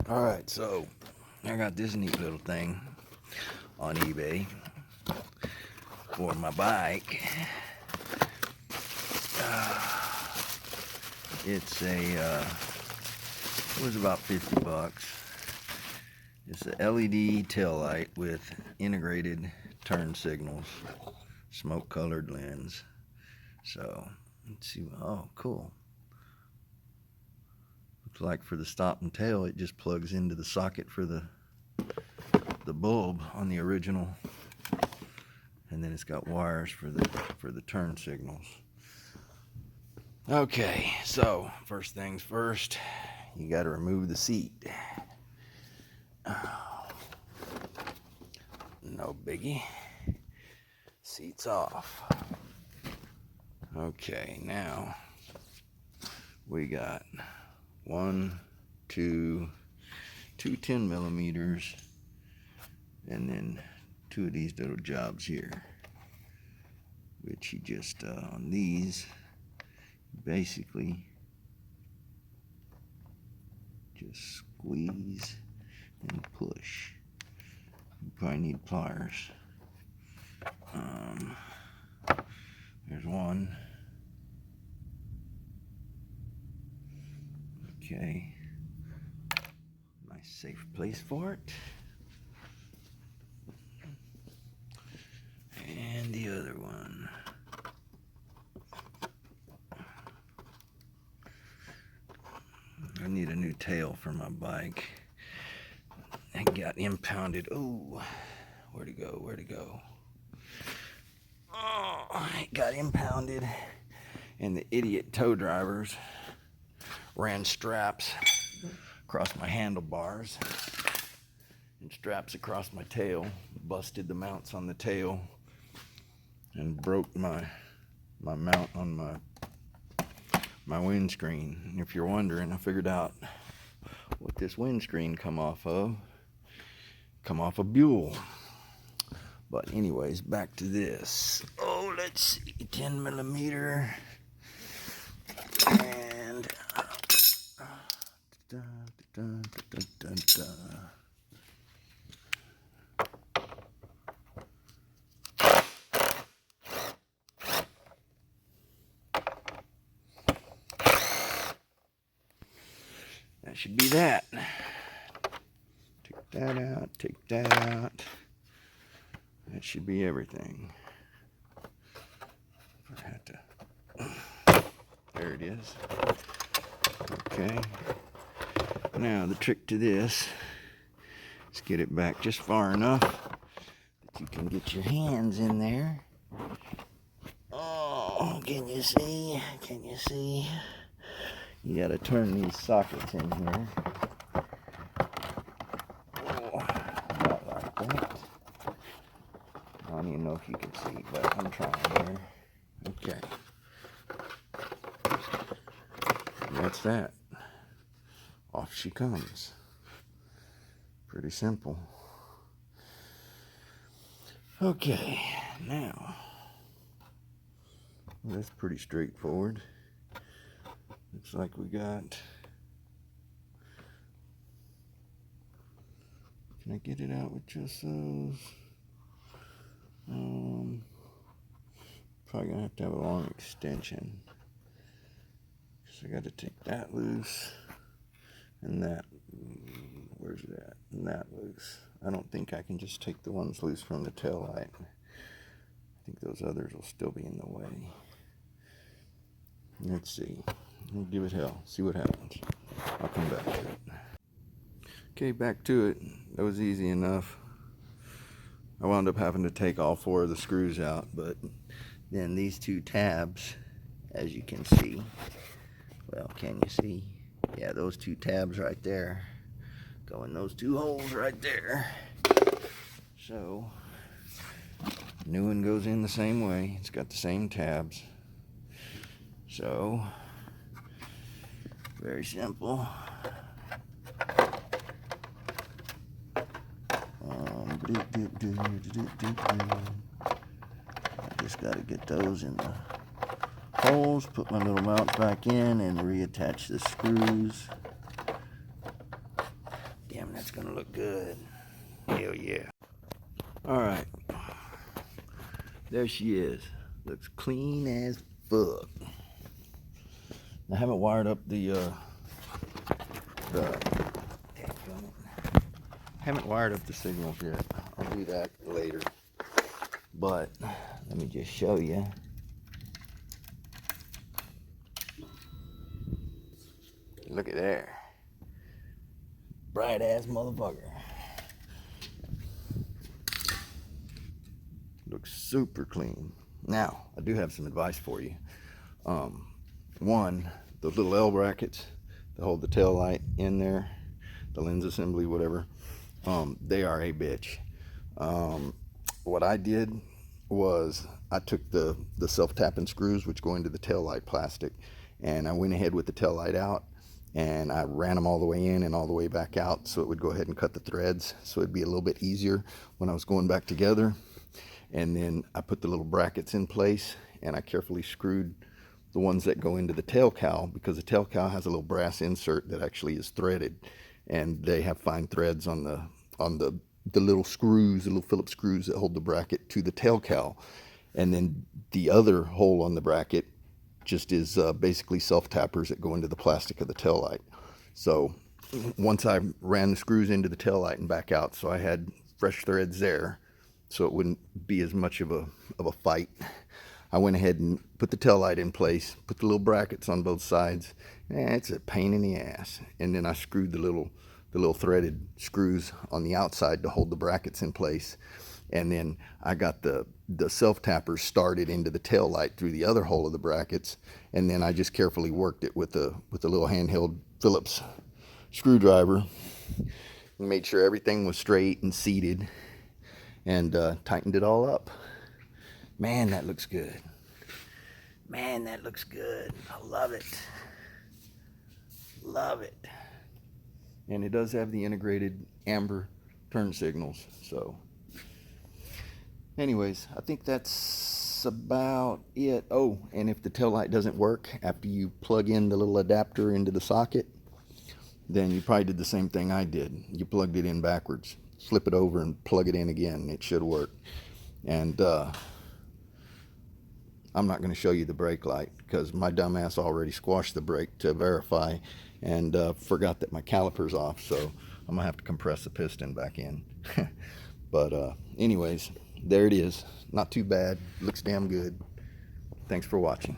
Alright, so I got this neat little thing on eBay for my bike. It was about 50 bucks. It's a LED tail light with integrated turn signals, smoke colored lens. So let's see. Oh, cool. Looks like for the stop and tail, it just plugs into the socket for the bulb on the original, and then it's got wires for the turn signals. Okay, so first things first, you got to remove the seat. No biggie. Seat's off. Okay, now we got two 10 millimeters, and then two of these little jobs here, which you just on these basically just squeeze and push. You probably need pliers. There's one. Okay, nice safe place for it. And the other one. I need a new tail for my bike. I got impounded. Oh, where'd it go? Where'd it go? Oh, it got impounded, and the idiot tow drivers ran straps across my handlebars and straps across my tail, busted the mounts on the tail, and broke my mount on my windscreen. And if you're wondering, I figured out what this windscreen come off of a Buell. But anyways, back to this. Oh, let's see, 10 millimeter, and that should be that. Take that out, take that out. That should be everything. I had to. There it is. Okay. Now the trick to this is get it back just far enough that you can get your hands in there. Oh, can you see? Can you see? You gotta turn these sockets in here. Oh, not like that. I don't even know if you can see, but I'm trying here. Okay. And that's that. Off she comes. Pretty simple. Okay, now that's pretty straightforward. Looks like we got. Can I get it out with just those? Probably gonna have to have a long extension. So I got to take that loose and that. Where's that? And that loose. I don't think I can just take the ones loose from the tail light. I think those others will still be in the way. Let's see. We'll give it hell. See what happens. I'll come back to it. Okay, back to it. That was easy enough. I wound up having to take all 4 of the screws out, but then these 2 tabs, as you can see, well, can you see? Yeah, those 2 tabs right there go in those 2 holes right there. So, new one goes in the same way. It's got the same tabs. So, very simple. I just got to get those in the holes, put my little mount back in, and reattach the screws. gonna look good. Hell yeah. All right, there she is. Looks clean as fuck. I haven't wired up haven't wired up the signals yet. I'll do that later. But let me just show you. Look at there. Bright ass motherfucker. Looks super clean. Now, I do have some advice for you. One, those little L brackets that hold the tail light in there, the lens assembly, whatever, they are a bitch. What I did was I took the self-tapping screws which go into the tail light plastic, and I went ahead with the tail light out, and I ran them all the way in and all the way back out, so it would go ahead and cut the threads, so it'd be a little bit easier when I was going back together. And then I put the little brackets in place, and I carefully screwed the ones that go into the tail cowl, because the tail cowl has a little brass insert that actually is threaded, and they have fine threads on the little screws, the little Phillips screws that hold the bracket to the tail cowl. And then the other hole on the bracket just is basically self-tappers that go into the plastic of the tail light. So once I ran the screws into the tail light and back out, so I had fresh threads there, so it wouldn't be as much of a fight, I went ahead and put the tail light in place, put the little brackets on both sides. It's a pain in the ass. And then I screwed the little threaded screws on the outside to hold the brackets in place. And then I got the self-tappers started into the tail light through the other hole of the brackets. And then I just carefully worked it with the little handheld Phillips screwdriver, and made sure everything was straight and seated, and tightened it all up. Man, that looks good. Man, that looks good. I love it. Love it. And it does have the integrated amber turn signals. So anyways, I think that's about it. Oh, and if the tail light doesn't work after you plug in the little adapter into the socket, then you probably did the same thing I did. You plugged it in backwards. Flip it over and plug it in again. It should work. And I'm not going to show you the brake light because my dumbass already squashed the brake to verify, and forgot that my caliper's off, so I'm going to have to compress the piston back in. But anyways, there it is. Not too bad. Looks damn good. Thanks for watching.